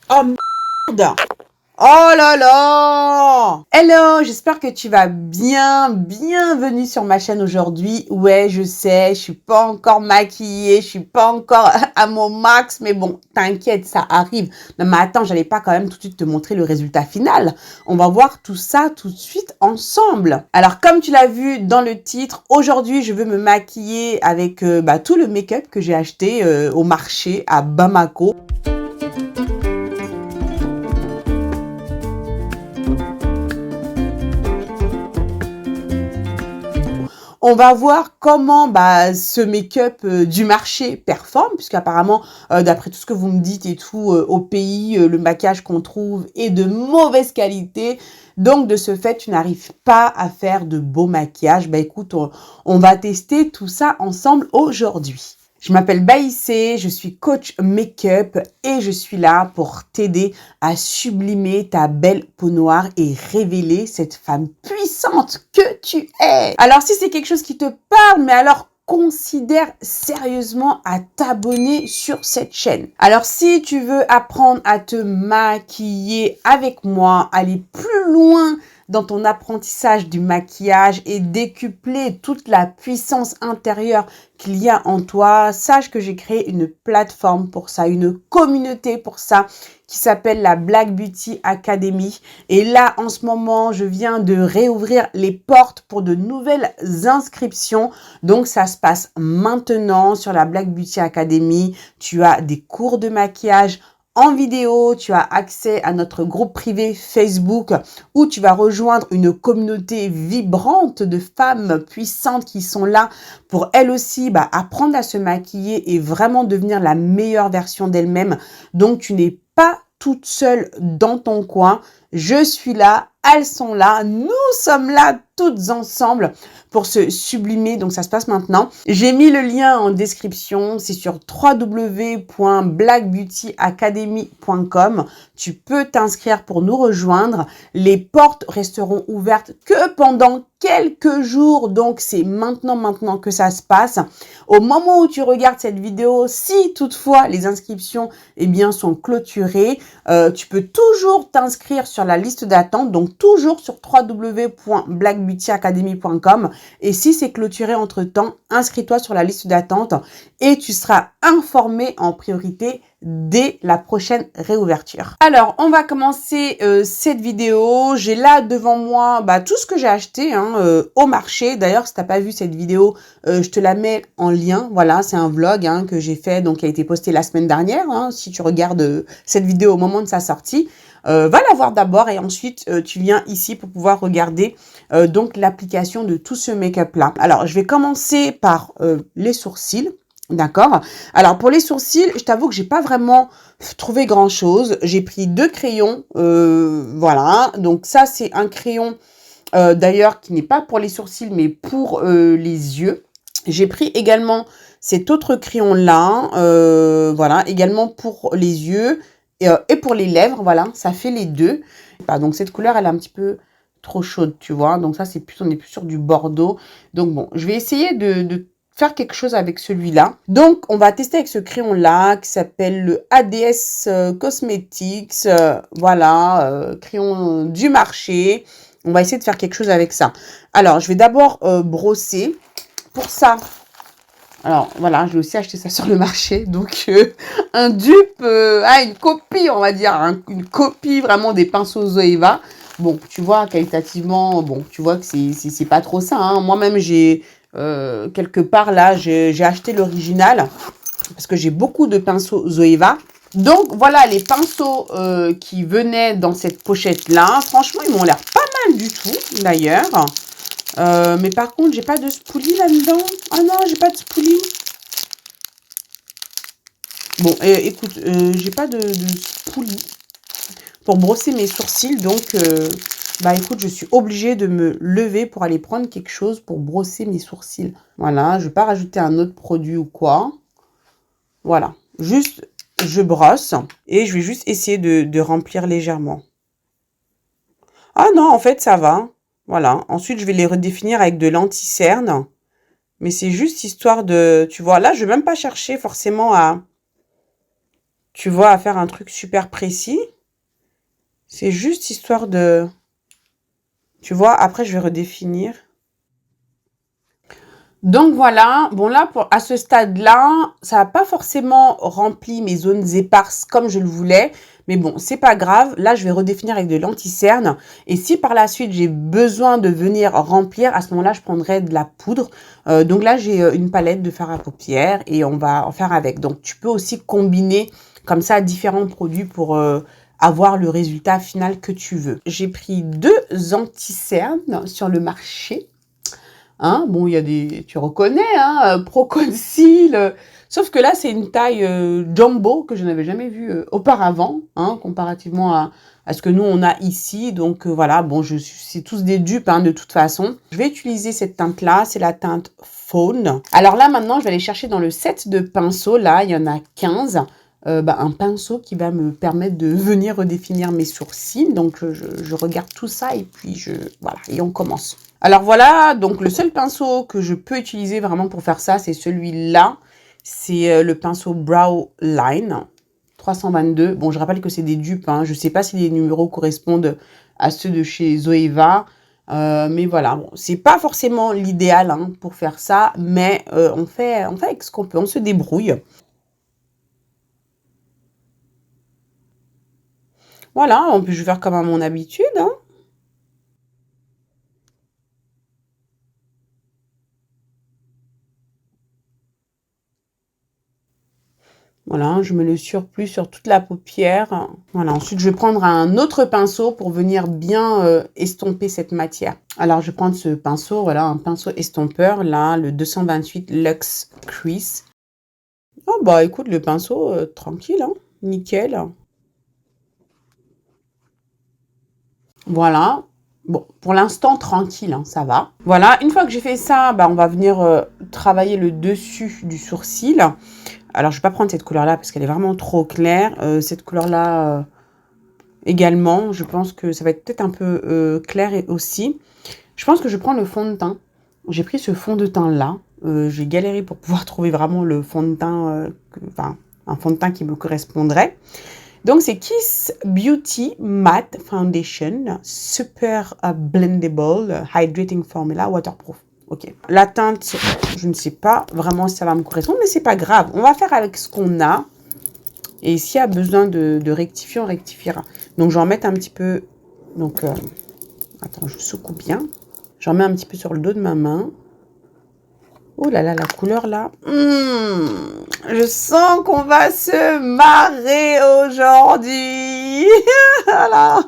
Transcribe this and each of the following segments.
Oh merde! Oh là là! Hello, j'espère que tu vas bien. Bienvenue sur ma chaîne aujourd'hui. Ouais, je sais, je suis pas encore maquillée, je suis pas encore à mon max, mais bon, t'inquiète, ça arrive. Non mais attends, j'allais pas quand même tout de suite te montrer le résultat final. On va voir tout ça tout de suite ensemble. Alors, comme tu l'as vu dans le titre, aujourd'hui, je veux me maquiller avec tout le make-up que j'ai acheté au marché à Bamako. On va voir comment ce make-up du marché performe, puisqu'apparemment, d'après tout ce que vous me dites et tout, au pays, le maquillage qu'on trouve est de mauvaise qualité. Donc, de ce fait, tu n'arrives pas à faire de beau maquillage. Bah écoute, on va tester tout ça ensemble aujourd'hui. Je m'appelle Baïssé, je suis coach make-up et je suis là pour t'aider à sublimer ta belle peau noire et révéler cette femme puissante que tu es. Alors si c'est quelque chose qui te parle, mais alors considère sérieusement à t'abonner sur cette chaîne. Alors si tu veux apprendre à te maquiller avec moi, aller plus loin dans ton apprentissage du maquillage et décupler toute la puissance intérieure qu'il y a en toi, sache que j'ai créé une plateforme pour ça, une communauté pour ça, qui s'appelle la Black Beauty Academy. Et là, en ce moment, je viens de réouvrir les portes pour de nouvelles inscriptions. Donc, ça se passe maintenant sur la Black Beauty Academy. Tu as des cours de maquillage en vidéo, tu as accès à notre groupe privé Facebook où tu vas rejoindre une communauté vibrante de femmes puissantes qui sont là pour elles aussi apprendre à se maquiller et vraiment devenir la meilleure version d'elles-mêmes. Donc, tu n'es pas toute seule dans ton coin. Je suis là, elles sont là, nous sommes là toutes ensemble pour se sublimer. Donc, ça se passe maintenant. J'ai mis le lien en description. C'est sur www.blackbeautyacademy.com. Tu peux t'inscrire pour nous rejoindre. Les portes resteront ouvertes que pendant quelques jours. Donc, c'est maintenant que ça se passe. Au moment où tu regardes cette vidéo, si toutefois les inscriptions sont clôturées, tu peux toujours t'inscrire sur la liste d'attente. Donc, toujours sur www.blackbeautyacademy.com. Et si c'est clôturé entre-temps, inscris-toi sur la liste d'attente et tu seras informé en priorité dès la prochaine réouverture. Alors, on va commencer cette vidéo. J'ai là devant moi tout ce que j'ai acheté au marché. D'ailleurs, si tu n'as pas vu cette vidéo, je te la mets en lien. Voilà, c'est un vlog que j'ai fait, donc qui a été posté la semaine dernière. Si tu regardes cette vidéo au moment de sa sortie, va la voir d'abord et ensuite tu viens ici pour pouvoir regarder donc l'application de tout ce make-up là. Alors, je vais commencer par les sourcils. D'accord. Alors, pour les sourcils, je t'avoue que j'ai pas vraiment trouvé grand-chose. J'ai pris 2 crayons. Voilà. Donc, ça, c'est un crayon, d'ailleurs, qui n'est pas pour les sourcils, mais pour les yeux. J'ai pris également cet autre crayon-là. Voilà. Également pour les yeux et pour les lèvres. Voilà. Ça fait les deux. Donc, cette couleur, elle est un petit peu trop chaude, tu vois. Donc, ça, c'est plus, on est plus sur du bordeaux. Donc, bon, je vais essayer de faire quelque chose avec celui-là. Donc, on va tester avec ce crayon-là qui s'appelle le ADS Cosmetics. Voilà, crayon du marché. On va essayer de faire quelque chose avec ça. Alors, je vais d'abord brosser. Pour ça, alors voilà, j'ai aussi acheté ça sur le marché. Donc, un dupe, une copie, on va dire. Une copie vraiment des pinceaux Zoeva. Bon, tu vois, qualitativement, bon, tu vois que c'est pas trop ça. Moi-même, j'ai... quelque part là, j'ai acheté l'original parce que j'ai beaucoup de pinceaux Zoeva. Donc voilà les pinceaux qui venaient dans cette pochette là. Franchement, ils m'ont l'air pas mal du tout d'ailleurs. Mais par contre, j'ai pas de spoolie là-dedans. Ah non, j'ai pas de spoolie. Bon, écoute, j'ai pas de spoolie pour brosser mes sourcils. Donc, écoute, je suis obligée de me lever pour aller prendre quelque chose pour brosser mes sourcils. Voilà, je ne vais pas rajouter un autre produit ou quoi. Voilà, juste, je brosse et je vais juste essayer de remplir légèrement. Ah non, en fait, ça va. Voilà, ensuite, je vais les redéfinir avec de l'anti-cerne. Mais c'est juste histoire de... Tu vois, là, je ne vais même pas chercher forcément à... tu vois, à faire un truc super précis. C'est juste histoire de... Tu vois, après, je vais redéfinir. Donc voilà, bon là, à ce stade-là, ça n'a pas forcément rempli mes zones éparses comme je le voulais. Mais bon, c'est pas grave. Là, je vais redéfinir avec de l'anti-cerne. Et si par la suite, j'ai besoin de venir remplir, à ce moment-là, je prendrai de la poudre. Donc là, j'ai une palette de fard à paupières et on va en faire avec. Donc, tu peux aussi combiner comme ça différents produits pour avoir le résultat final que tu veux. J'ai pris 2 anti-cernes sur le marché. Hein, bon, il y a des, tu reconnais, hein, Pro-Conceal. Sauf que là, c'est une taille jumbo que je n'avais jamais vue auparavant, hein, comparativement à ce que nous, on a ici. Donc, voilà, bon, c'est tous des dupes, hein, de toute façon. Je vais utiliser cette teinte-là, c'est la teinte Faune. Alors là, maintenant, je vais aller chercher dans le set de pinceaux. Là, il y en a 15. Un pinceau qui va me permettre de venir redéfinir mes sourcils. Donc, je regarde tout ça et puis voilà, et on commence. Alors voilà, donc le seul pinceau que je peux utiliser vraiment pour faire ça, c'est celui-là. C'est le pinceau Brow Line 322. Bon, je rappelle que c'est des dupes, hein. Je ne sais pas si les numéros correspondent à ceux de chez Zoeva. Mais voilà, bon, c'est pas forcément l'idéal, hein, pour faire ça, mais on fait avec ce qu'on peut, on se débrouille. Voilà, en plus je vais faire comme à mon habitude, hein. Voilà, je mets le surplus sur toute la paupière. Voilà, ensuite je vais prendre un autre pinceau pour venir bien estomper cette matière. Alors je vais prendre ce pinceau, voilà, un pinceau estompeur, là, le 228 Luxe Crease. Oh bah écoute, le pinceau, tranquille, hein, nickel. Voilà. Bon, pour l'instant, tranquille, hein, ça va. Voilà, une fois que j'ai fait ça, bah, on va venir travailler le dessus du sourcil. Alors, je ne vais pas prendre cette couleur-là parce qu'elle est vraiment trop claire. Cette couleur-là également, je pense que ça va être peut-être un peu clair aussi. Je pense que je prends le fond de teint. J'ai pris ce fond de teint-là. J'ai galéré pour pouvoir trouver vraiment le fond de teint, enfin, un fond de teint qui me correspondrait. Donc, c'est Kiss Beauty Matte Foundation Super Blendable Hydrating Formula Waterproof. Ok. La teinte, je ne sais pas vraiment si ça va me correspondre, mais c'est pas grave. On va faire avec ce qu'on a. Et s'il y a besoin de rectifier, on rectifiera. Donc, je vais en mettre un petit peu. Donc, attends, je secoue bien. J'en mets un petit peu sur le dos de ma main. Oh là là, la couleur là. Je sens qu'on va se marrer aujourd'hui. Voilà.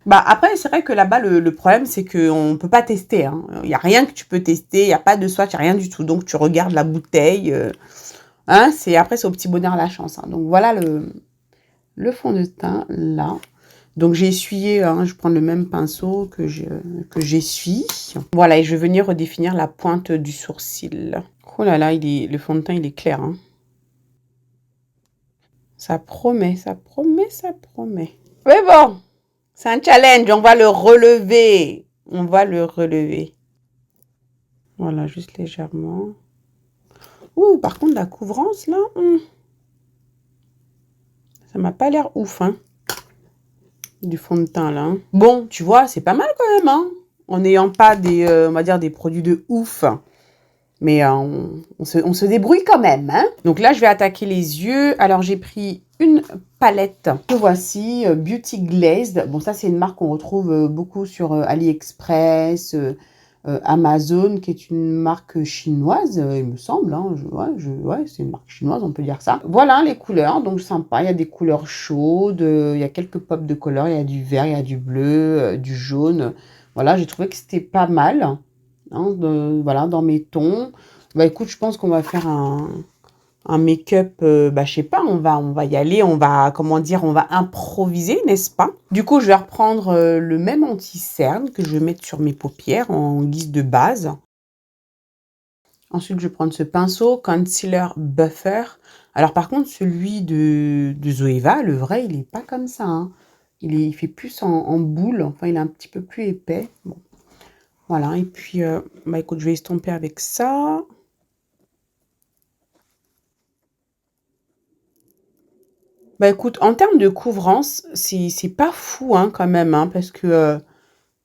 Bah après, c'est vrai que là-bas, le problème, c'est qu'on ne peut pas tester, hein. Il n'y a rien que tu peux tester. Il n'y a pas de swatch, il n'y a rien du tout. Donc, tu regardes la bouteille. Hein, après, c'est au petit bonheur la chance, hein. Donc, voilà le fond de teint là. Donc, j'ai essuyé, hein, je prends le même pinceau que j'essuie. Voilà, et je vais venir redéfinir la pointe du sourcil. Oh là là, le fond de teint, il est clair, hein. Ça promet, ça promet, ça promet. Mais bon, c'est un challenge, on va le relever. On va le relever. Voilà, juste légèrement. Ouh, par contre, la couvrance, là, ça m'a pas l'air ouf, hein, du fond de teint, là, hein. Bon, tu vois, c'est pas mal quand même, hein, en n'ayant pas on va dire, des produits de ouf. Mais on se débrouille quand même, hein. Donc là, je vais attaquer les yeux. Alors, j'ai pris une palette que voici, Beauty Glazed. Bon, ça, c'est une marque qu'on retrouve beaucoup sur AliExpress, Amazon, qui est une marque chinoise, il me semble, hein. Ouais, c'est une marque chinoise, on peut dire ça. Voilà les couleurs, donc sympa. Il y a des couleurs chaudes, il y a quelques pops de couleurs. Il y a du vert, il y a du bleu, du jaune. Voilà, j'ai trouvé que c'était pas mal. Hein, voilà, dans mes tons. Bah écoute, je pense qu'on va faire un make-up, je sais pas, on va y aller, on va, comment dire, on va improviser, n'est-ce pas? Du coup, je vais reprendre le même anti-cerne que je vais mettre sur mes paupières en guise de base. Ensuite, je vais prendre ce pinceau Concealer Buffer. Alors par contre, celui de Zoeva, le vrai, il est pas comme ça, hein. Il fait plus en boule, enfin, il est un petit peu plus épais. Bon. Voilà, et puis, écoute, je vais estomper avec ça. Bah, écoute, en termes de couvrance, c'est pas fou, hein, quand même, hein, parce que,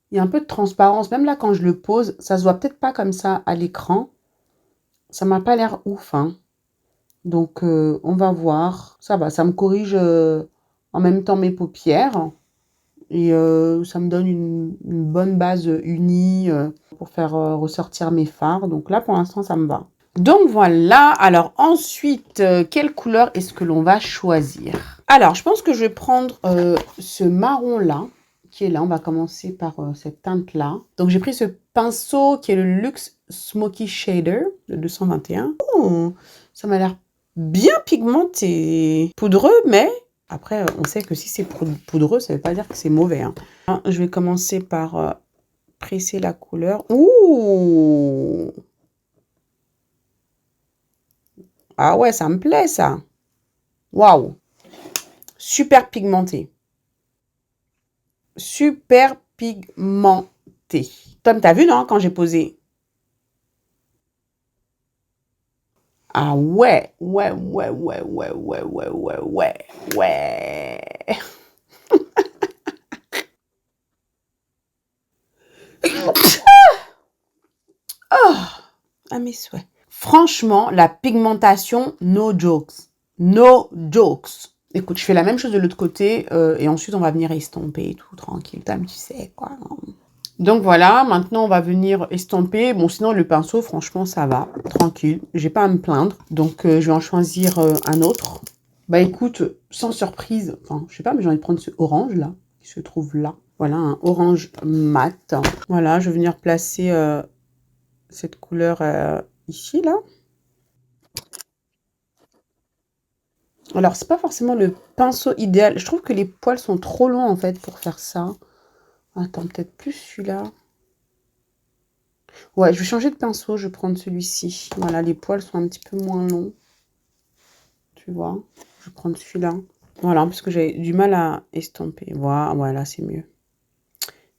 il y a un peu de transparence. Même là, quand je le pose, ça se voit peut-être pas comme ça à l'écran. Ça m'a pas l'air ouf, hein. Donc, on va voir. Ça va, ça me corrige, en même temps mes paupières et ça me donne une bonne base, unie, pour faire, ressortir mes fards. Donc là, pour l'instant, ça me va. Donc voilà, alors ensuite, quelle couleur est-ce que l'on va choisir? Alors, je pense que je vais prendre ce marron-là, qui est là. On va commencer par cette teinte-là. Donc, j'ai pris ce pinceau qui est le Luxe Smoky Shader, le 221. Oh, ça m'a l'air bien pigmenté, poudreux, mais après, on sait que si c'est poudreux, ça ne veut pas dire que c'est mauvais, hein. Je vais commencer par presser la couleur. Ouh! Ah ouais, ça me plaît, ça. Waouh! Super pigmenté. Super pigmenté. Tom, t'as vu, non, quand j'ai posé? Ah ouais, ouais, ouais, ouais, ouais, ouais, ouais, ouais, ouais, ouais. Oh, à mes souhaits. Franchement, la pigmentation, no jokes. No jokes. Écoute, je fais la même chose de l'autre côté et ensuite on va venir estomper et tout, tranquille. Tom, tu sais quoi. Donc voilà, maintenant on va venir estomper. Bon, sinon le pinceau, franchement, ça va, tranquille. J'ai pas à me plaindre. Donc je vais en choisir un autre. Bah écoute, sans surprise, enfin, je sais pas, mais j'ai envie de prendre ce orange là, qui se trouve là. Voilà, un orange mat. Voilà, je vais venir placer cette couleur ici, là. Alors, c'est pas forcément le pinceau idéal. Je trouve que les poils sont trop longs, en fait, pour faire ça. Attends, peut-être plus celui-là. Ouais, je vais changer de pinceau. Je vais prendre celui-ci. Voilà, les poils sont un petit peu moins longs. Tu vois. Je vais prendre celui-là. Voilà, parce que j'ai du mal à estomper. Voilà, c'est mieux.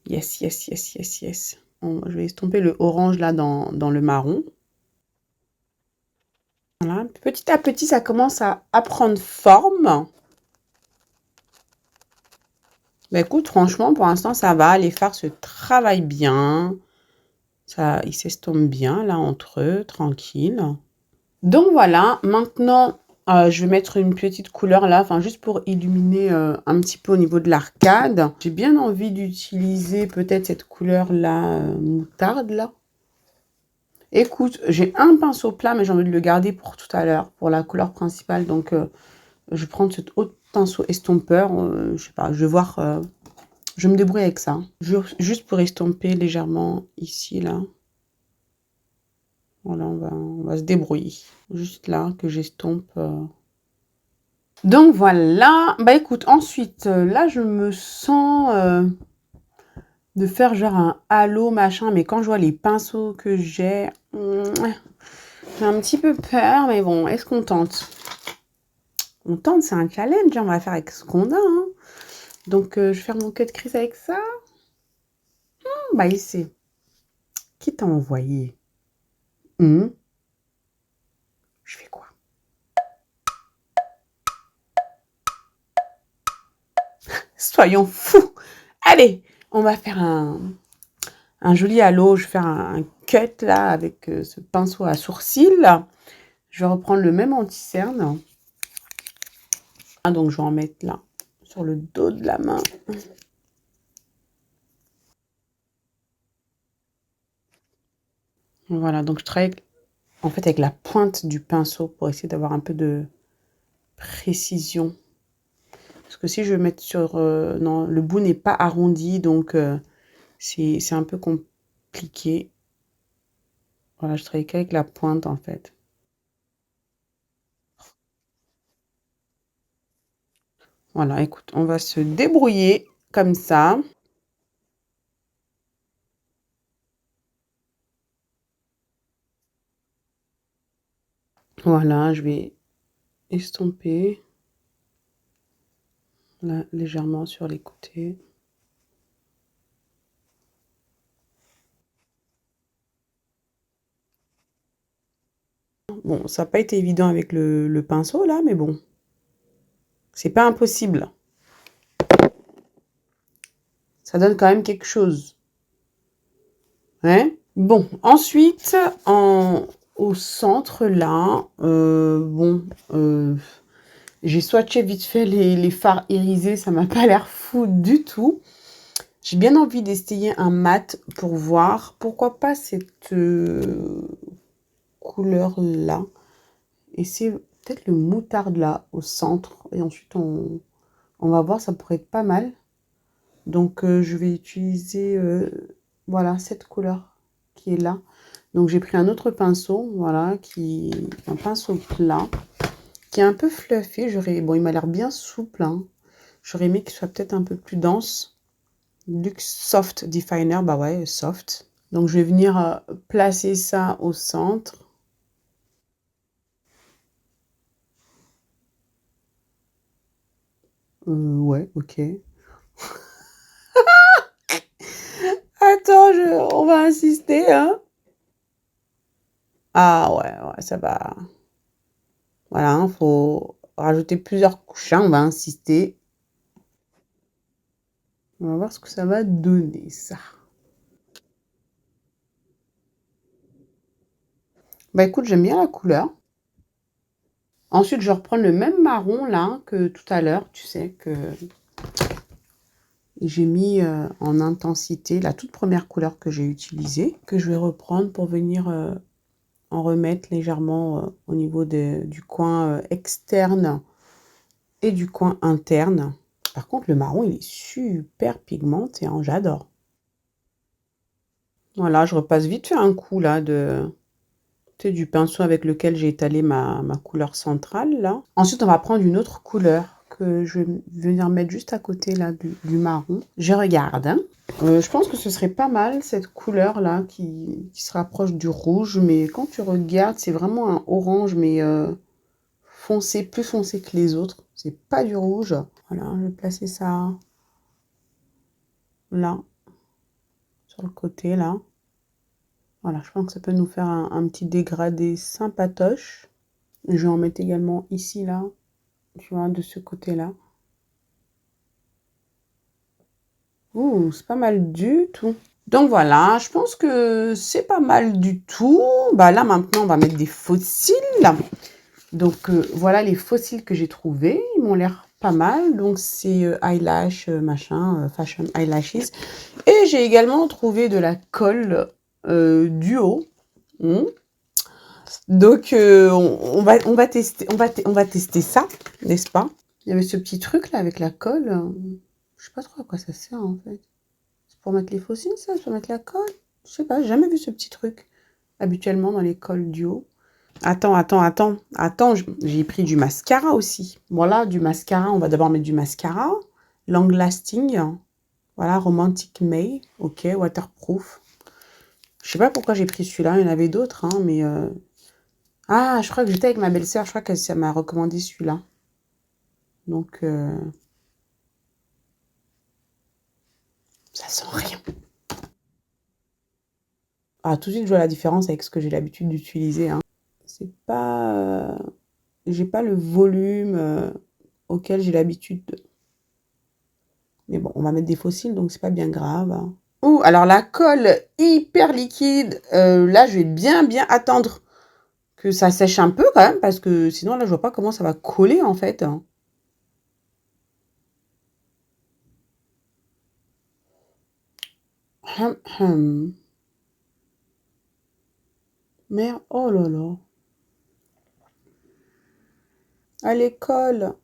Yes, yes, yes, yes, yes. Bon, je vais estomper le orange, là, dans le marron. Voilà. Petit à petit, ça commence à prendre forme. Bah écoute, franchement, pour l'instant, ça va. Les fards se travaillent bien. Ça, ils s'estompent bien, là, entre eux, tranquille. Donc voilà, maintenant, je vais mettre une petite couleur là, enfin, juste pour illuminer un petit peu au niveau de l'arcade. J'ai bien envie d'utiliser peut-être cette couleur-là, moutarde, là. Écoute, j'ai un pinceau plat, mais j'ai envie de le garder pour tout à l'heure, pour la couleur principale. Donc, je vais prendre cet autre pinceau estompeur. Je sais pas, je vais voir. Je me débrouille avec ça. Juste pour estomper légèrement ici, là. Voilà, on va se débrouiller. Juste là, que j'estompe. Donc voilà. Bah écoute, ensuite, là, je me sens de faire genre un halo, machin. Mais quand je vois les pinceaux que j'ai un petit peu peur. Mais bon, est-ce qu'on tente? On tente, c'est un challenge. On va faire avec ce qu'on a, hein. Donc, je vais faire mon cut crease avec ça. Bah ici. Qui t'a envoyé? Je fais quoi? Soyons fous. Allez, on va faire un joli halo. Je vais faire un cut là avec ce pinceau à sourcils. Je vais reprendre le même anti-cerne. Ah, donc je vais en mettre là, sur le dos de la main. Voilà, donc je travaille en fait avec la pointe du pinceau pour essayer d'avoir un peu de précision. Parce que si je vais mettre sur... non, le bout n'est pas arrondi, donc c'est un peu compliqué. Voilà, je travaille qu'avec la pointe en fait. Voilà, écoute, on va se débrouiller comme ça. Voilà, je vais estomper là, légèrement sur les côtés. Bon, ça n'a pas été évident avec le pinceau là, mais bon. C'est pas impossible. Ça donne quand même quelque chose. Hein? Bon, ensuite, au centre, là, j'ai swatché vite fait les fards irisés. Ça m'a pas l'air fou du tout. J'ai bien envie d'essayer un mat pour voir. Pourquoi pas cette couleur-là. Et c'est peut-être le moutarde là, au centre. Et ensuite, on va voir, ça pourrait être pas mal. Donc, je vais utiliser, voilà, cette couleur qui est là. Donc, j'ai pris un autre pinceau, voilà, un pinceau plat, qui est un peu fluffy. Bon, il m'a l'air bien souple, hein. J'aurais aimé qu'il soit peut-être un peu plus dense. Luxe Soft Definer, bah ouais, soft. Donc, je vais venir placer ça au centre. Ouais, ok. Attends, on va insister, hein. Ah ouais, ça va. Voilà, il faut rajouter plusieurs couches, hein, on va insister. On va voir ce que ça va donner, ça. Bah écoute, j'aime bien la couleur. Ensuite, je reprends le même marron, là, que tout à l'heure, tu sais, que j'ai mis en intensité, la toute première couleur que j'ai utilisée, que je vais reprendre pour venir en remettre légèrement au niveau du coin externe et du coin interne. Par contre, le marron, il est super pigmenté, hein, j'adore. Voilà, je repasse vite fait un coup là du pinceau avec lequel j'ai étalé ma couleur centrale là. Ensuite, on va prendre une autre couleur que je vais venir mettre juste à côté là du marron. Je regarde, hein. Je pense que ce serait pas mal cette couleur là qui se rapproche du rouge, mais quand tu regardes, c'est vraiment un orange, mais foncé, plus foncé que les autres. C'est pas du rouge. Voilà, je vais placer ça là, sur le côté là. Voilà, je pense que ça peut nous faire un petit dégradé sympatoche. Je vais en mettre également ici, là, tu vois, de ce côté-là. Ouh, c'est pas mal du tout. Donc voilà, je pense que c'est pas mal du tout. Bah là, maintenant, on va mettre des fossiles. Donc voilà les fossiles que j'ai trouvés. Ils m'ont l'air pas mal. Donc c'est eyelash, fashion eyelashes. Et j'ai également trouvé de la colle duo. Donc, on va tester, on va tester ça, n'est-ce pas? Il y avait ce petit truc là avec la colle. Je sais pas trop à quoi ça sert en fait. C'est pour mettre les fossiles, ça? C'est pour mettre la colle? Je sais pas, j'ai jamais vu ce petit truc habituellement dans les colles duo. Attends, j'ai pris du mascara aussi. Voilà, du mascara. On va d'abord mettre du mascara. Long Lasting. Voilà, Romantic May. Ok, waterproof. Je sais pas pourquoi j'ai pris celui-là. Il y en avait d'autres, hein, mais ah, je crois que j'étais avec ma belle-sœur. Je crois que ça m'a recommandé celui-là. Donc, ça sent rien. Ah, tout de suite, je vois la différence avec ce que j'ai l'habitude d'utiliser, hein. C'est pas... j'ai pas le volume auquel j'ai l'habitude. Mais bon, on va mettre des fossiles, donc c'est pas bien grave, hein. Ouh, alors la colle hyper liquide. Là, je vais bien attendre que ça sèche un peu quand même, parce que sinon, là, je vois pas comment ça va coller, en fait. Merde, oh là là. À l'école.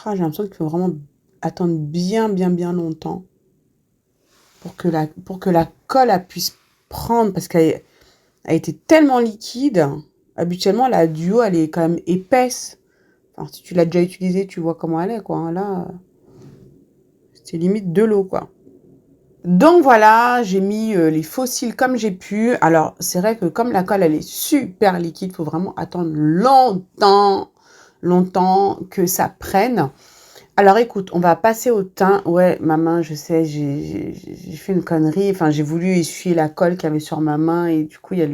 Ah, j'ai l'impression qu'il faut vraiment attendre bien longtemps pour que la colle elle puisse prendre, parce qu'elle a été tellement liquide. Habituellement, la duo, elle est quand même épaisse. Enfin, si tu l'as déjà utilisée, tu vois comment elle est, quoi. Là, c'est limite de l'eau, quoi. Donc voilà, j'ai mis les fossiles comme j'ai pu. Alors, c'est vrai que comme la colle, elle est super liquide, il faut vraiment attendre longtemps que ça prenne. Alors écoute, on va passer au teint. Ouais, ma main, je sais, j'ai fait une connerie. Enfin, j'ai voulu essuyer la colle qu'il y avait sur ma main et du coup, il y a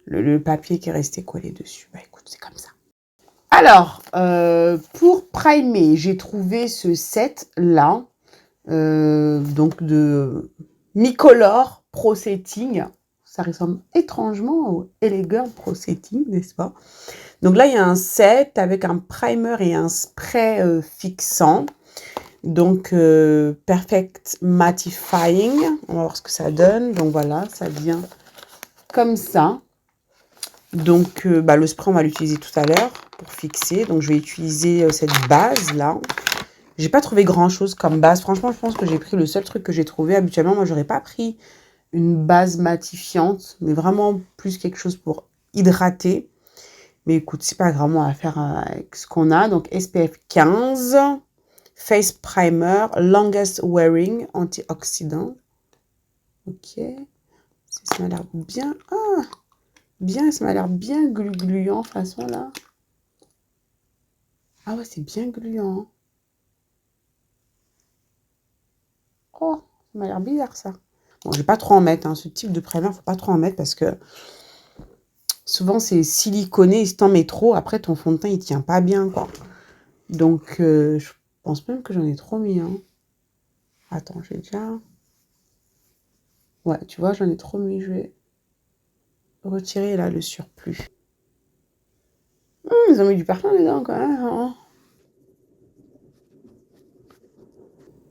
le papier qui est resté collé dessus. Bah écoute, c'est comme ça. Alors, pour primer, j'ai trouvé ce set-là, donc de Micolor Pro Setting. Ça ressemble étrangement au Elegant Pro Setting, n'est-ce pas? Donc là, il y a un set avec un primer et un spray fixant. Donc, Perfect Mattifying. On va voir ce que ça donne. Donc voilà, ça vient comme ça. Donc, le spray, on va l'utiliser tout à l'heure pour fixer. Donc, je vais utiliser cette base-là. J'ai pas trouvé grand-chose comme base. Franchement, je pense que j'ai pris le seul truc que j'ai trouvé. Habituellement, moi, j'aurais pas pris une base matifiante, mais vraiment plus quelque chose pour hydrater. Mais écoute, c'est pas grave, on va faire avec ce qu'on a. Donc, SPF 15, Face Primer, Longest Wearing, Antioxydant. Ok. Ça m'a l'air bien... Ah, bien, ça m'a l'air bien gluant, façon, là. Ah ouais, c'est bien gluant. Hein. Oh, ça m'a l'air bizarre, ça. Bon, je vais pas trop en mettre. Hein. Ce type de primer, faut pas trop en mettre parce que souvent, c'est siliconé. Et si t'en mets trop, après, ton fond de teint, il tient pas bien, quoi. Donc, je pense même que j'en ai trop mis. Hein. Attends, j'ai déjà... Ouais, tu vois, j'en ai trop mis. Je vais retirer, là, le surplus. Ils ont mis du parfum dedans, quand même. Hein.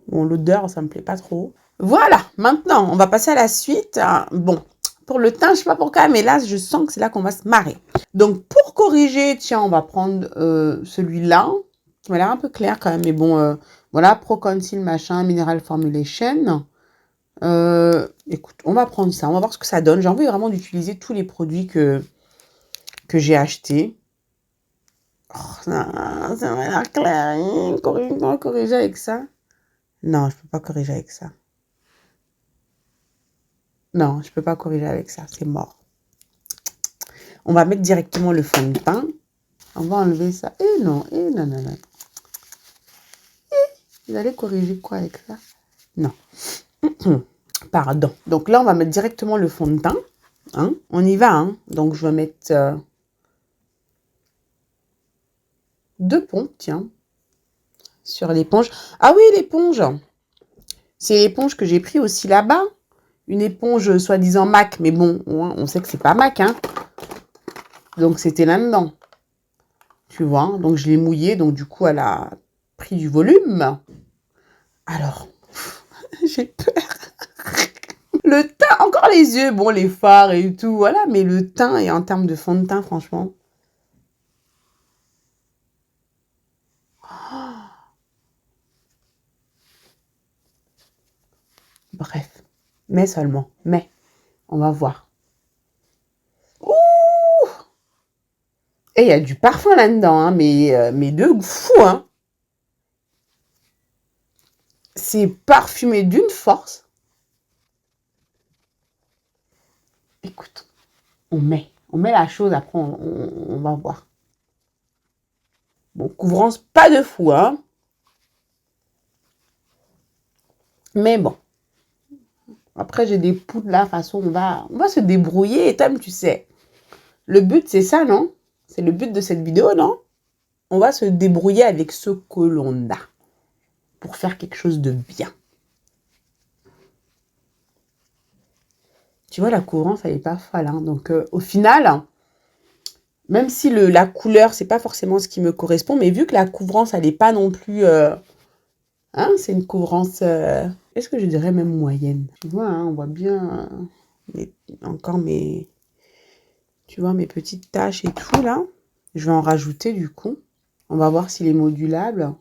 Bon, l'odeur, ça me plaît pas trop. Voilà, maintenant, on va passer à la suite. Bon, pour le teint, je sais pas pourquoi, mais là, je sens que c'est là qu'on va se marrer. Donc, pour corriger, tiens, on va prendre celui-là, qui m'a l'air un peu clair quand même, mais bon, voilà, Pro Conceal, machin, Mineral Formulation. Écoute, on va prendre ça, on va voir ce que ça donne. J'ai envie vraiment d'utiliser tous les produits que j'ai achetés. Oh, ça m'a l'air clair. On va corriger avec ça. Non, je peux pas corriger avec ça. Non, je peux pas corriger avec ça, c'est mort. On va mettre directement le fond de teint. On va enlever ça. Non, non, non, non. Vous allez corriger quoi avec ça? Non. Pardon. Donc là, on va mettre directement le fond de teint. Hein? On y va. Hein? Donc, je vais mettre 2 pompes, tiens, sur l'éponge. Ah oui, l'éponge. C'est l'éponge que j'ai pris aussi là-bas. Une éponge soi-disant MAC. Mais bon, on sait que c'est pas MAC. Hein? Donc, c'était là-dedans. Tu vois, donc je l'ai mouillée, donc du coup, elle a pris du volume. Alors, j'ai peur. Le teint, encore les yeux, bon, les fards et tout, voilà, mais le teint, et en termes de fond de teint, franchement. Bref, mais seulement, mais, on va voir. Ouh! Et il y a du parfum là-dedans, hein, mais de fou, hein. C'est parfumé d'une force. Écoute, on met la chose, après on va voir. Bon, couvrance pas de fou, hein. Mais bon. Après, j'ai des poudres là, de toute façon, on va se débrouiller. Et Tom, tu sais, le but, c'est ça, non? C'est le but de cette vidéo, non? On va se débrouiller avec ce que l'on a pour faire quelque chose de bien. Tu vois, la couvrance, elle n'est pas folle. Hein. Donc, au final, même si la couleur, c'est pas forcément ce qui me correspond, mais vu que la couvrance, elle n'est pas non plus... hein, c'est une couvrance... est-ce que je dirais même moyenne? Tu vois, hein, on voit bien encore mes... Tu vois, mes petites taches et tout, là. Je vais en rajouter, du coup. On va voir s'il est modulable.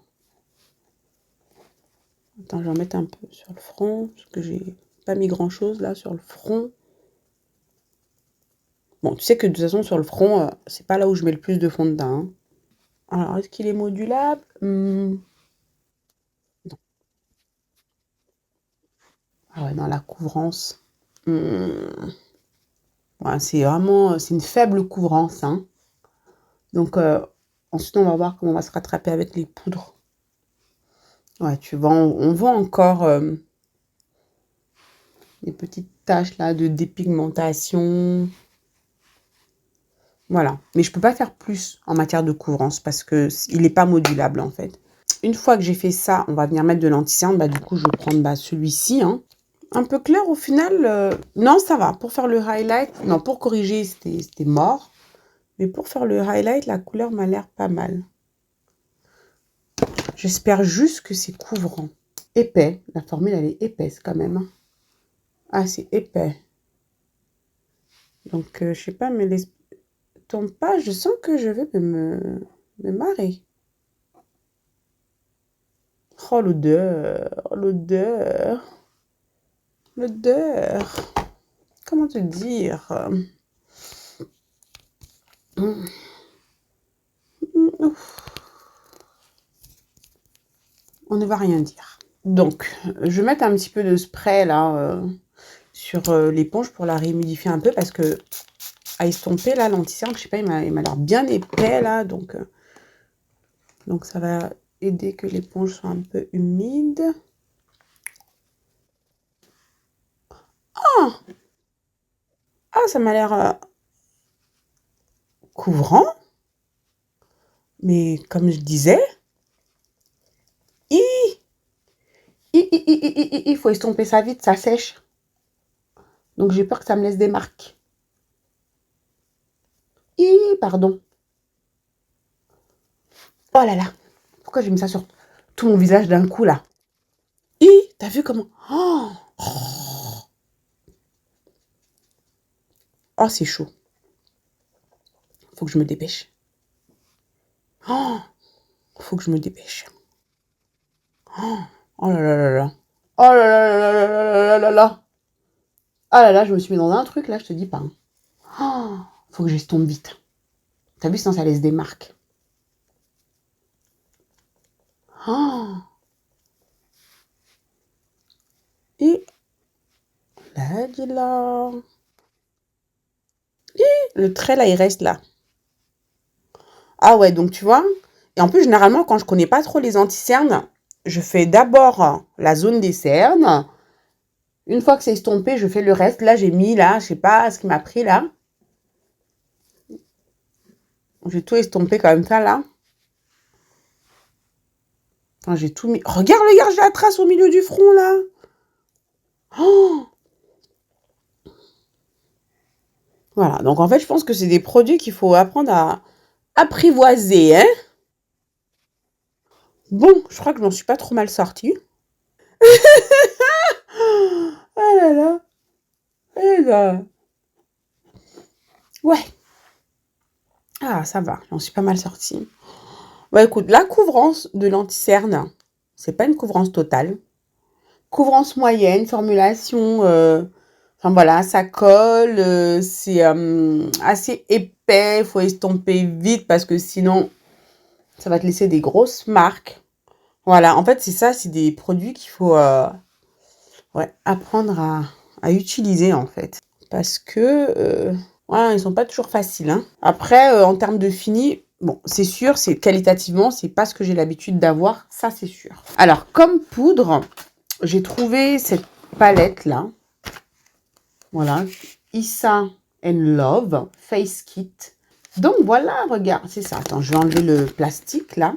Attends, je vais en mettre un peu sur le front, parce que j'ai pas mis grand-chose, là, sur le front. Bon, tu sais que, de toute façon, sur le front, c'est pas là où je mets le plus de fond de teint. Hein. Alors, est-ce qu'il est modulable? Non. Ah ouais, dans la couvrance. Ouais, c'est vraiment... C'est une faible couvrance, hein. Donc, ensuite, on va voir comment on va se rattraper avec les poudres. Ouais, tu vois, on voit encore des petites taches là de dépigmentation. Voilà. Mais je peux pas faire plus en matière de couvrance parce que il n'est pas modulable, en fait. Une fois que j'ai fait ça, on va venir mettre de l'anti-cerne. Bah, du coup, je vais prendre celui-ci, hein. Un peu clair au final. Non, ça va. Pour faire le highlight, non, pour corriger, c'était mort. Mais pour faire le highlight, la couleur m'a l'air pas mal. J'espère juste que c'est couvrant. Épais. La formule, elle est épaisse quand même. Ah, c'est épais. Donc, je sais pas, mais les tombe pas. Je sens que je vais me marrer. Oh, l'odeur. L'odeur. L'odeur. Comment te dire? On ne va rien dire. Donc, je vais mettre un petit peu de spray là sur l'éponge pour la réhumidifier un peu parce que à estomper là, l'anti-cerne, je sais pas, il m'a l'air bien épais là, donc ça va aider que l'éponge soit un peu humide. Ah, ah ça m'a l'air couvrant, mais comme je disais, il faut estomper ça vite, ça sèche. Donc j'ai peur que ça me laisse des marques. Pardon. Oh là là. Pourquoi j'ai mis ça sur tout mon visage d'un coup là? T'as vu comment? Oh, c'est chaud. Faut que je me dépêche. Faut que je me dépêche. Oh là là là là. Oh là là là là là là là là. Ah là là, je me suis mis dans un truc là, je te dis pas. Faut que j'estompe vite. T'as vu, sinon ça laisse des marques. Et là, dis là. Le trait là, il reste là. Ah ouais, donc tu vois. Et en plus, généralement, quand je connais pas trop les anti-cernes, je fais d'abord la zone des cernes. Une fois que c'est estompé, je fais le reste. Là, j'ai mis là, je sais pas ce qui m'a pris là. J'ai tout estompé comme ça là. Enfin, j'ai tout mis. Regarde, j'ai la trace au milieu du front là. Voilà, donc en fait, je pense que c'est des produits qu'il faut apprendre à apprivoiser, hein. Bon, je crois que je m'en suis pas trop mal sortie. Ah là là. Eh ben. Ouais. Ah, ça va, j'en suis pas mal sortie. Bah écoute, la couvrance de l'anti-cerne, c'est pas une couvrance totale. Couvrance moyenne, formulation, enfin voilà, ça colle, c'est assez épais, faut estomper vite parce que sinon, ça va te laisser des grosses marques. Voilà, en fait, c'est ça, c'est des produits qu'il faut ouais, apprendre à utiliser en fait. Parce que, voilà, ils sont pas toujours faciles, hein. Après, en termes de fini, bon, c'est sûr, c'est qualitativement, c'est pas ce que j'ai l'habitude d'avoir, ça c'est sûr. Alors, comme poudre, j'ai trouvé cette palette là. Voilà, Issa and Love Face Kit. Donc voilà, regarde, c'est ça. Attends, je vais enlever le plastique là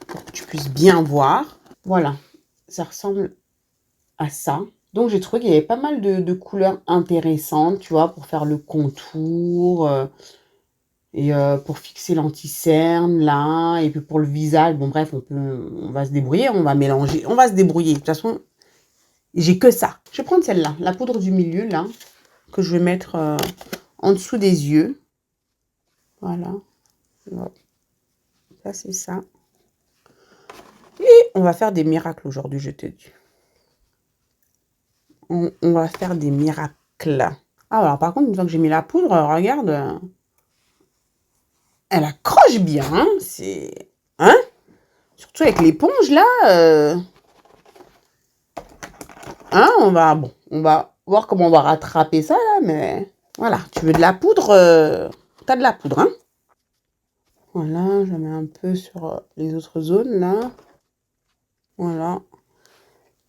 pour que tu puisses bien voir. Voilà, ça ressemble à ça. Donc j'ai trouvé qu'il y avait pas mal de couleurs intéressantes, tu vois, pour faire le contour et pour fixer l'anti-cerne là, et puis pour le visage. Bon bref, on va se débrouiller, on va mélanger, on va se débrouiller. De toute façon, j'ai que ça. Je vais prendre celle-là, la poudre du milieu là, que je vais mettre en dessous des yeux. Voilà. Ça c'est ça. Et on va faire des miracles aujourd'hui, je te dis. On va faire des miracles. Ah, alors par contre, une fois que j'ai mis la poudre, regarde, elle accroche bien, hein, c'est... Hein? Surtout avec l'éponge, là, hein, on va voir comment on va rattraper ça, là, mais... Voilà, tu veux de la poudre, t'as de la poudre, hein. Voilà, je mets un peu sur les autres zones, là. Voilà.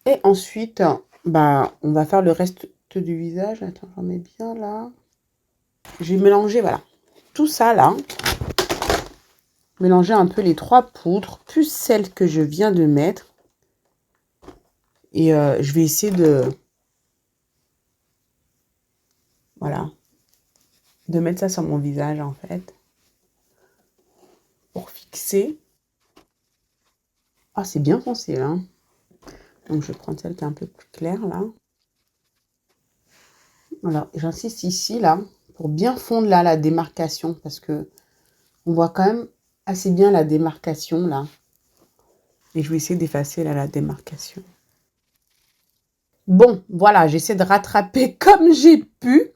Et ensuite, bah, on va faire le reste du visage. Attends, j'en mets bien, là. J'ai mélangé, voilà. tout ça là. Mélanger un peu les 3 poudres, plus celle que je viens de mettre. Et je vais essayer de... Voilà. De mettre ça sur mon visage, en fait. Pour fixer. Ah, c'est bien foncé, là. Donc, je vais prendre celle qui est un peu plus claire, là. Voilà. J'insiste ici, là, pour bien fondre, là, la démarcation. Parce que on voit quand même assez bien la démarcation, là. Et je vais essayer d'effacer, là, la démarcation. Bon, voilà, j'essaie de rattraper comme j'ai pu.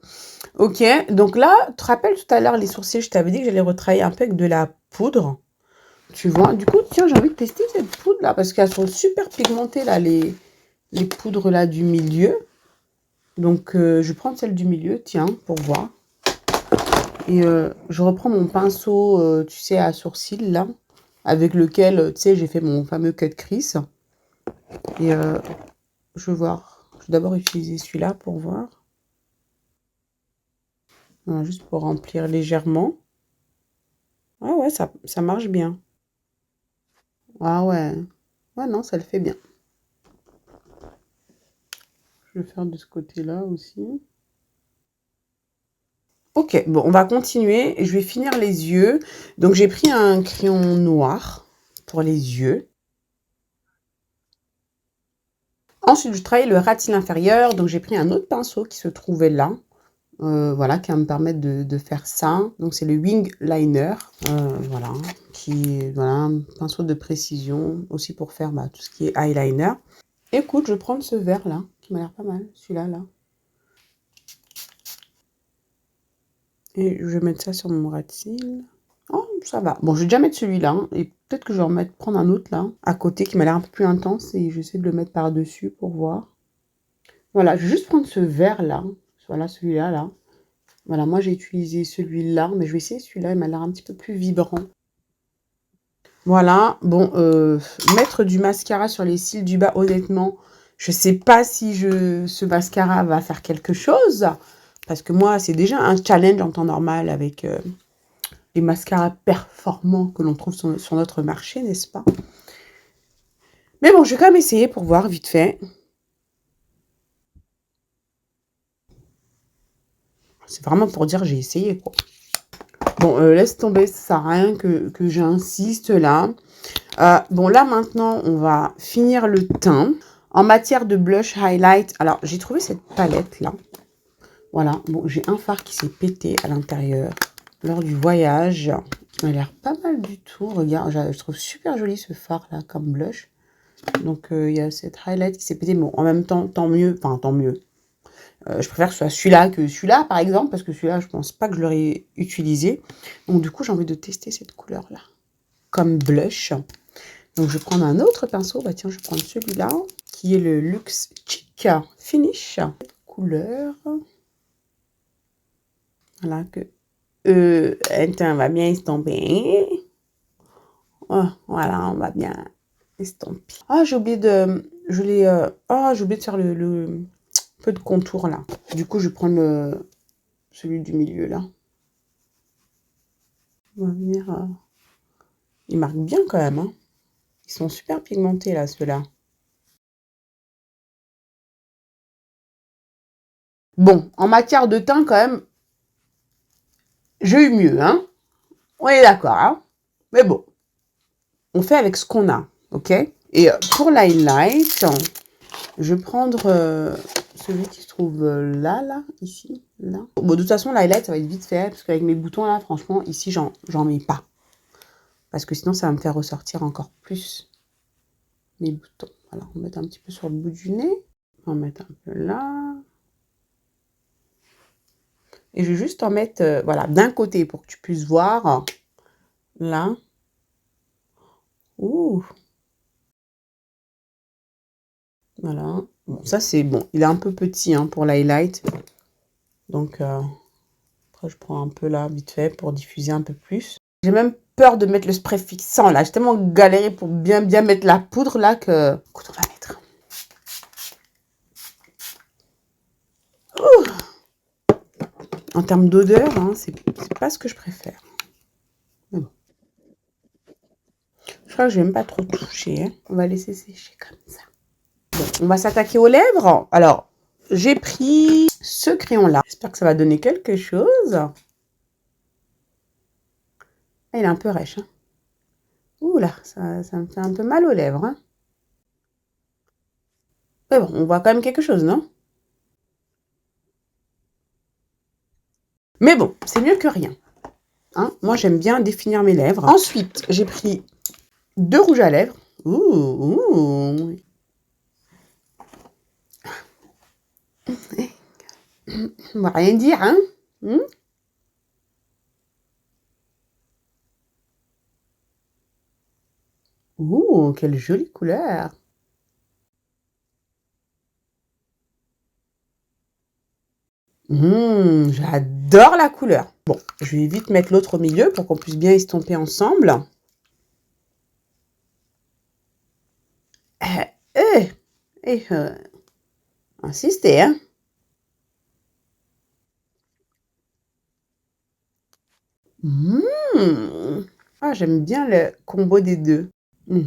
Ok, donc là, tu te rappelles tout à l'heure les sourcils, je t'avais dit que j'allais retravailler un peu avec de la poudre. Tu vois, du coup, tiens, j'ai envie de tester cette poudre là, parce qu'elles sont super pigmentées là, les poudres là du milieu. Donc, je vais prendre celle du milieu, tiens, pour voir. Et je reprends mon pinceau, tu sais, à sourcils là, avec lequel, tu sais, j'ai fait mon fameux cut crease. Et je vais voir. Je vais d'abord utiliser celui-là pour voir. Voilà, juste pour remplir légèrement. Ah ouais, ça marche bien. Ah ouais. Ouais, non, ça le fait bien. Je vais faire de ce côté-là aussi. Ok, bon, on va continuer. Je vais finir les yeux. Donc, j'ai pris un crayon noir pour les yeux. Ensuite, je travaille le ras de cils inférieur. Donc, j'ai pris un autre pinceau qui se trouvait là. Voilà, qui va me permettre de faire ça. Donc, c'est le Wing Liner. Voilà, qui est voilà, un pinceau de précision aussi pour faire tout ce qui est eyeliner. Écoute, je vais prendre ce vert-là, qui m'a l'air pas mal, celui-là, là. Et je vais mettre ça sur mon ras de cils. Oh, ça va. Bon, je vais déjà mettre celui-là. Et peut-être que je vais prendre un autre, là, à côté, qui m'a l'air un peu plus intense. Et je vais essayer de le mettre par-dessus pour voir. Voilà, je vais juste prendre ce vert-là. Voilà, celui-là, là. Voilà, moi, j'ai utilisé celui-là. Mais je vais essayer celui-là. Il m'a l'air un petit peu plus vibrant. Voilà. Bon, mettre du mascara sur les cils du bas, honnêtement, je sais pas si ce mascara va faire quelque chose. Parce que moi, c'est déjà un challenge en temps normal avec les mascaras performants que l'on trouve sur notre marché, n'est-ce pas? Mais bon, je vais quand même essayer pour voir vite fait. C'est vraiment pour dire j'ai essayé, quoi. Bon, laisse tomber, ça sert à rien que j'insiste là. Bon, là, maintenant, on va finir le teint. En matière de blush highlight, alors, j'ai trouvé cette palette-là. Voilà, bon, j'ai un fard qui s'est pété à l'intérieur lors du voyage, qui m'a l'air pas mal du tout. Regarde, je trouve super joli ce fard-là comme blush. Donc, il y a cette highlight qui s'est pété. Bon, en même temps, tant mieux. Enfin, tant mieux. Je préfère que ce soit celui-là que celui-là, par exemple, parce que celui-là, je pense pas que je l'aurais utilisé. Donc, du coup, j'ai envie de tester cette couleur-là comme blush. Donc, je vais prendre un autre pinceau. Bah, tiens, je vais prendre celui-là, qui est le Luxe Cheek Finish. Couleur. Voilà, que un teint va bien estomper. Oh, voilà, on va bien estomper. Ah, j'ai oublié de... j'ai oublié de faire le peu de contour, là. Du coup, je vais prendre celui du milieu, là. On va venir... Ils marquent bien, quand même, hein. Ils sont super pigmentés, là, ceux-là. Bon, en matière de teint, quand même, j'ai eu mieux, hein. On est d'accord, hein. Mais bon, on fait avec ce qu'on a, ok? Et pour l'highlight, je vais prendre celui qui se trouve là, ici, là. Bon, de toute façon, l'highlight, ça va être vite fait, parce qu'avec mes boutons, là, franchement, ici, j'en mets pas. Parce que sinon, ça va me faire ressortir encore plus mes boutons. Voilà, on va mettre un petit peu sur le bout du nez. On va mettre un peu là. Et je vais juste en mettre, voilà, d'un côté, pour que tu puisses voir. Là. Ouh. Voilà. Bon, ça, c'est bon. Il est un peu petit, hein, pour l'highlight. Donc... Après, je prends un peu là, vite fait, pour diffuser un peu plus. J'ai même peur de mettre le spray fixant, là. J'ai tellement galéré pour bien mettre la poudre, là, que... Écoute, on va mettre. En termes d'odeur, hein, c'est pas ce que je préfère. Mais bon. Je crois que je vais même pas trop toucher. Hein. On va laisser sécher comme ça. Bon, on va s'attaquer aux lèvres. Alors, j'ai pris ce crayon-là. J'espère que ça va donner quelque chose. Ah, il est un peu rêche. Hein. Ouh là, ça me fait un peu mal aux lèvres. Hein. Mais bon, on voit quand même quelque chose, non? Mais bon, c'est mieux que rien. Hein, moi, j'aime bien définir mes lèvres. Ensuite, j'ai pris 2 rouges à lèvres. Ouh. On va rien dire, hein. Ouh, quelle jolie couleur. J'adore la couleur. Bon, je vais vite mettre l'autre au milieu pour qu'on puisse bien estomper ensemble. Insistez, hein. Ah, j'aime bien le combo des deux. I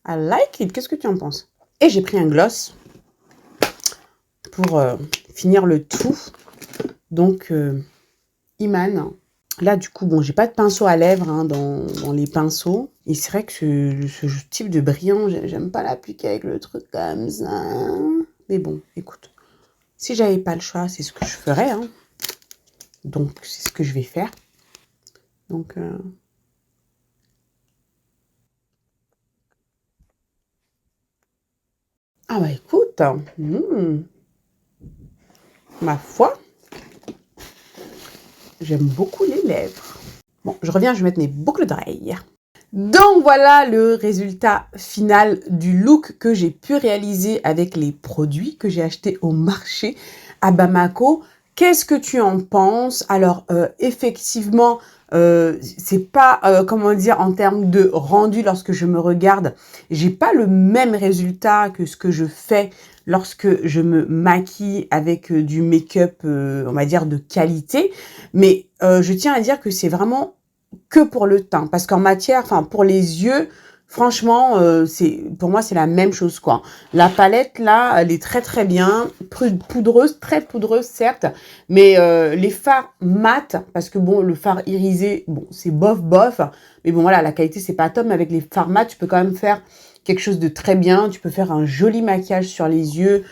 like it. Qu'est-ce que tu en penses? Et j'ai pris un gloss pour finir le tout. Donc, Iman. Là, du coup, bon, j'ai pas de pinceau à lèvres hein, dans les pinceaux. Et c'est vrai que ce type de brillant, j'aime pas l'appliquer avec le truc comme ça. Mais bon, écoute. Si j'avais pas le choix, c'est ce que je ferais. Hein. Donc, c'est ce que je vais faire. Donc, ah bah écoute, ma foi, j'aime beaucoup les lèvres. Bon, je reviens, je vais mettre mes boucles d'oreilles. Donc voilà le résultat final du look que j'ai pu réaliser avec les produits que j'ai achetés au marché à Bamako. Qu'est-ce que tu en penses? Alors effectivement, c'est pas comment dire en termes de rendu lorsque je me regarde, j'ai pas le même résultat que ce que je fais lorsque je me maquille avec du make-up on va dire de qualité, mais je tiens à dire que c'est vraiment que pour le teint parce qu'en matière, enfin pour les yeux, franchement, pour moi c'est la même chose quoi. La palette là, elle est très très bien, poudreuse, très poudreuse certes, mais les fards mat, parce que bon le fard irisé, bon c'est bof bof, mais bon voilà la qualité c'est pas top, mais avec les fards mat tu peux quand même faire quelque chose de très bien, tu peux faire un joli maquillage sur les yeux,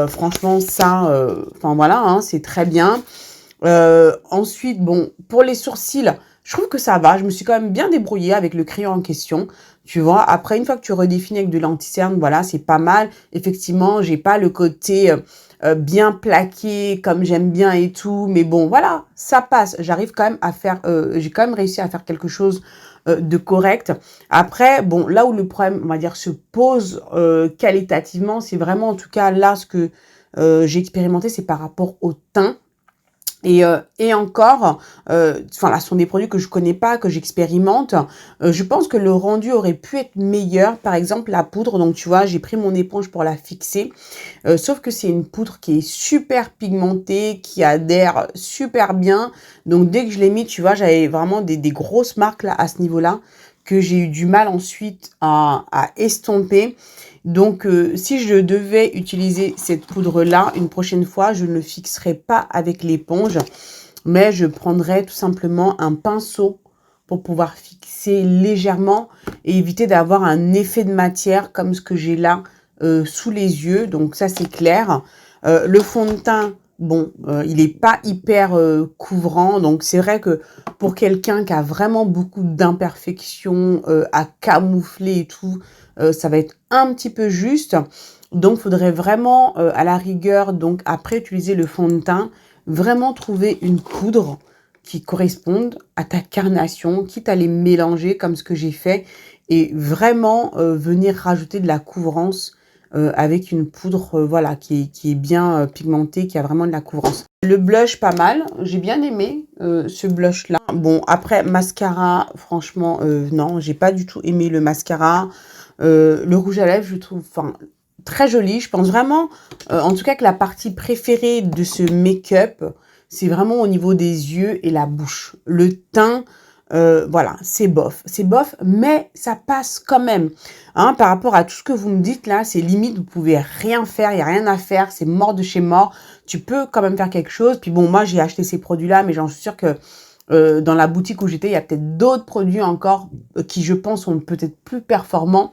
franchement ça, enfin voilà, hein, c'est très bien. Ensuite, bon, pour les sourcils, je trouve que ça va. Je me suis quand même bien débrouillée avec le crayon en question. Tu vois, après, une fois que tu redéfinis avec de l'anti-cerne, voilà, c'est pas mal. Effectivement, j'ai pas le côté bien plaqué comme j'aime bien et tout. Mais bon, voilà, ça passe. J'arrive quand même à faire, j'ai quand même réussi à faire quelque chose de correct. Après, bon, là où le problème, on va dire, se pose qualitativement, c'est vraiment, en tout cas, là, ce que j'ai expérimenté, c'est par rapport au teint. Et encore, enfin là, ce sont des produits que je connais pas, que j'expérimente. Je pense que le rendu aurait pu être meilleur. Par exemple, la poudre. Donc, tu vois, j'ai pris mon éponge pour la fixer. Sauf que c'est une poudre qui est super pigmentée, qui adhère super bien. Donc, dès que je l'ai mis, tu vois, j'avais vraiment des grosses marques là à ce niveau-là que j'ai eu du mal ensuite à estomper. Donc, si je devais utiliser cette poudre-là, une prochaine fois, je ne le fixerai pas avec l'éponge, mais je prendrai tout simplement un pinceau pour pouvoir fixer légèrement et éviter d'avoir un effet de matière comme ce que j'ai là sous les yeux. Donc, ça, c'est clair. Le fond de teint, bon, il n'est pas hyper couvrant. Donc, c'est vrai que pour quelqu'un qui a vraiment beaucoup d'imperfections à camoufler et tout, ça va être un petit peu juste. Donc, il faudrait vraiment, à la rigueur, donc après utiliser le fond de teint, vraiment trouver une poudre qui corresponde à ta carnation, quitte à les mélanger comme ce que j'ai fait, et vraiment venir rajouter de la couvrance avec une poudre voilà, qui est bien pigmentée, qui a vraiment de la couvrance. Le blush, pas mal. J'ai bien aimé ce blush-là. Bon, après, mascara, franchement, non, j'ai pas du tout aimé le mascara. Le rouge à lèvres, je trouve très joli. Je pense vraiment, en tout cas, que la partie préférée de ce make-up, c'est vraiment au niveau des yeux et la bouche. Le teint, voilà, c'est bof, mais ça passe quand même. Hein, par rapport à tout ce que vous me dites là, c'est limite, vous pouvez rien faire, il n'y a rien à faire, c'est mort de chez mort. Tu peux quand même faire quelque chose. Puis bon, moi, j'ai acheté ces produits-là, mais j'en suis sûre que dans la boutique où j'étais, il y a peut-être d'autres produits encore qui, je pense, sont peut-être plus performants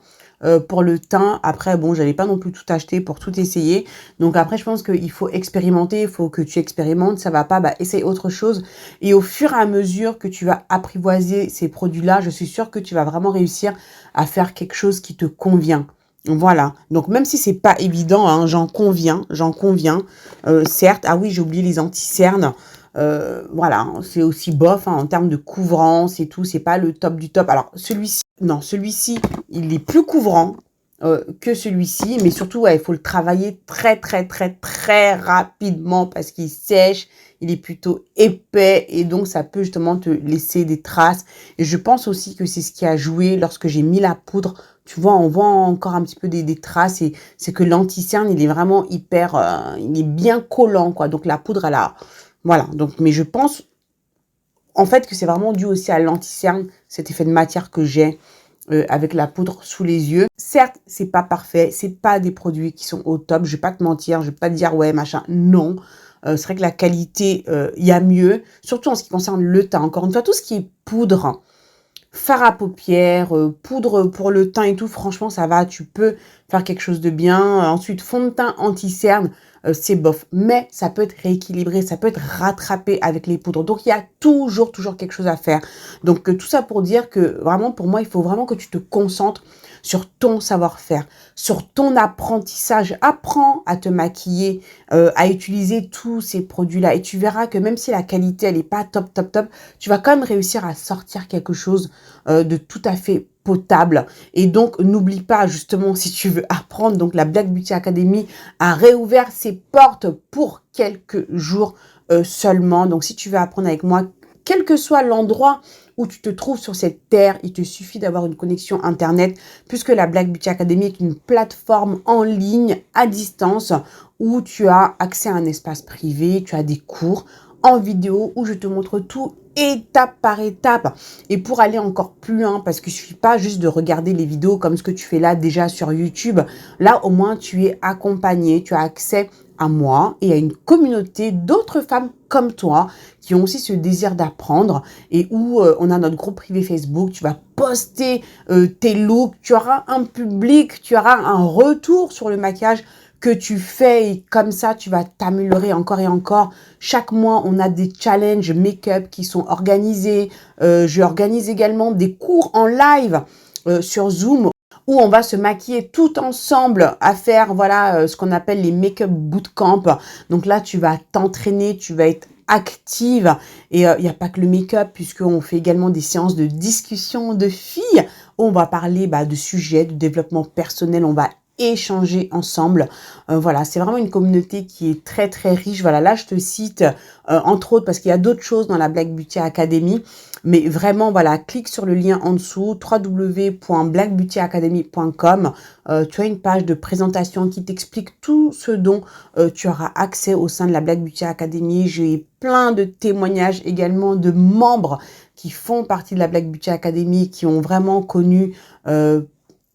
pour le teint. Après, bon, j'allais pas non plus tout acheter pour tout essayer. Donc après, je pense qu'il faut expérimenter, il faut que tu expérimentes. Ça va pas, bah, essaye autre chose. Et au fur et à mesure que tu vas apprivoiser ces produits-là, je suis sûre que tu vas vraiment réussir à faire quelque chose qui te convient. Voilà. Donc même si c'est pas évident, hein, j'en conviens. Certes, ah oui, j'ai oublié les anti-cernes. Voilà, c'est aussi bof hein, en termes de couvrance et tout. C'est pas le top du top. Alors celui-ci, non, celui-ci, il est plus couvrant que celui-ci, mais surtout, ouais, il faut le travailler très, très, très, très rapidement parce qu'il sèche. Il est plutôt épais et donc ça peut justement te laisser des traces. Et je pense aussi que c'est ce qui a joué lorsque j'ai mis la poudre. Tu vois, on voit encore un petit peu des traces et c'est que l'anti-cerne, il est vraiment hyper, il est bien collant, quoi. Donc la poudre, elle a, voilà. Donc, mais je pense, en fait, que c'est vraiment dû aussi à l'anti-cerne, cet effet de matière que j'ai avec la poudre sous les yeux. Certes, c'est pas parfait, c'est pas des produits qui sont au top. Je vais pas te mentir, je vais pas te dire ouais machin. Non, c'est vrai que la qualité, il y a mieux, surtout en ce qui concerne le teint. Encore une fois, tout ce qui est poudre, fard à paupières, poudre pour le teint et tout, franchement, ça va, tu peux faire quelque chose de bien. Ensuite, fond de teint anti-cerne, c'est bof. Mais ça peut être rééquilibré, ça peut être rattrapé avec les poudres. Donc, il y a toujours quelque chose à faire. Donc, tout ça pour dire que vraiment, pour moi, il faut vraiment que tu te concentres sur ton savoir-faire, sur ton apprentissage. Apprends à te maquiller, à utiliser tous ces produits-là. Et tu verras que même si la qualité, elle n'est pas top, tu vas quand même réussir à sortir quelque chose de tout à fait potable. Et donc, n'oublie pas, justement, si tu veux apprendre, donc la Black Beauty Academy a réouvert ses portes pour quelques jours seulement. Donc, si tu veux apprendre avec moi, quel que soit l'endroit où tu te trouves sur cette terre, il te suffit d'avoir une connexion Internet, puisque la Black Beauty Academy est une plateforme en ligne, à distance, où tu as accès à un espace privé, tu as des cours en vidéo où je te montre tout étape par étape. Et pour aller encore plus loin, parce qu'il ne suffit pas juste de regarder les vidéos comme ce que tu fais là déjà sur YouTube. Là, au moins, tu es accompagné, tu as accès à moi et à une communauté d'autres femmes comme toi qui ont aussi ce désir d'apprendre et où on a notre groupe privé Facebook. Tu vas poster tes looks, tu auras un public, tu auras un retour sur le maquillage que tu fais et comme ça, tu vas t'améliorer encore et encore. Chaque mois, on a des challenges make-up qui sont organisés. J'organise également des cours en live sur Zoom où on va se maquiller tout ensemble à faire voilà ce qu'on appelle les make-up bootcamp. Donc là, tu vas t'entraîner, tu vas être active et il n'y a pas que le make-up puisqu'on fait également des séances de discussion de filles où on va parler de sujets de développement personnel, on va échanger ensemble. Voilà, c'est vraiment une communauté qui est très riche. Voilà, là je te cite entre autres parce qu'il y a d'autres choses dans la Black Beauty Academy, mais vraiment voilà, clique sur le lien en dessous www.blackbeautyacademy.com. Tu as une page de présentation qui t'explique tout ce dont tu auras accès au sein de la Black Beauty Academy. J'ai plein de témoignages également de membres qui font partie de la Black Beauty Academy qui ont vraiment connu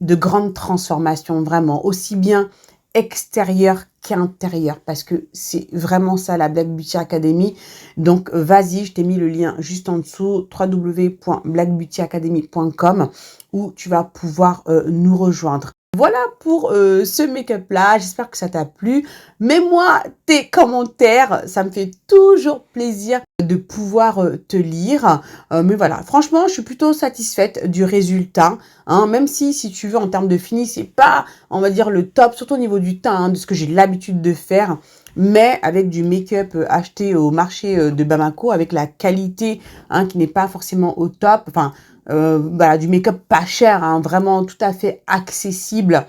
de grandes transformations, vraiment, aussi bien extérieures qu'intérieures, parce que c'est vraiment ça, la Black Beauty Academy. Donc, vas-y, je t'ai mis le lien juste en dessous, www.blackbeautyacademy.com, où tu vas pouvoir nous rejoindre. Voilà pour ce make-up-là. J'espère que ça t'a plu. Mets-moi tes commentaires. Ça me fait toujours plaisir de pouvoir te lire. Mais voilà, franchement, je suis plutôt satisfaite du résultat. Hein, même si tu veux, en termes de fini, c'est pas, on va dire, le top, surtout au niveau du teint, hein, de ce que j'ai l'habitude de faire. Mais avec du make-up acheté au marché de Bamako, avec la qualité hein, qui n'est pas forcément au top. Enfin, voilà, du make-up pas cher, hein, vraiment tout à fait accessible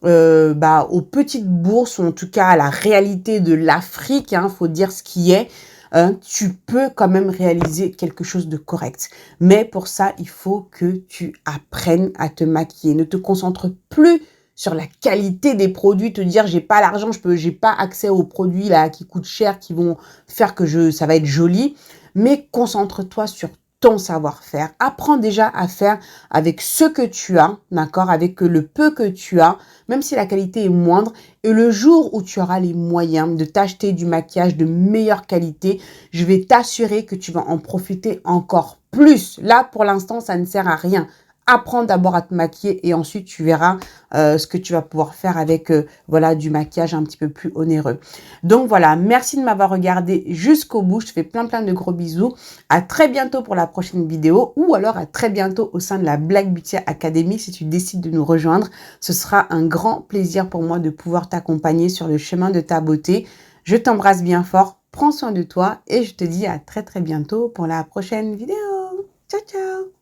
aux petites bourses, ou en tout cas à la réalité de l'Afrique, hein, faut dire ce qui est, tu peux quand même réaliser quelque chose de correct. Mais pour ça, il faut que tu apprennes à te maquiller. Ne te concentre plus sur la qualité des produits, te dire j'ai pas l'argent, j'ai pas accès aux produits là qui coûtent cher, qui vont faire que ça va être joli, mais concentre-toi sur ton savoir-faire. Apprends déjà à faire avec ce que tu as, d'accord, avec le peu que tu as, même si la qualité est moindre. Et le jour où tu auras les moyens de t'acheter du maquillage de meilleure qualité, je vais t'assurer que tu vas en profiter encore plus. Là, pour l'instant, ça ne sert à rien. Apprends d'abord à te maquiller et ensuite tu verras ce que tu vas pouvoir faire avec voilà, du maquillage un petit peu plus onéreux. Donc voilà, merci de m'avoir regardé jusqu'au bout. Je te fais plein de gros bisous. À très bientôt pour la prochaine vidéo ou alors à très bientôt au sein de la Black Beauty Academy si tu décides de nous rejoindre. Ce sera un grand plaisir pour moi de pouvoir t'accompagner sur le chemin de ta beauté. Je t'embrasse bien fort, prends soin de toi et je te dis à très bientôt pour la prochaine vidéo. Ciao, ciao!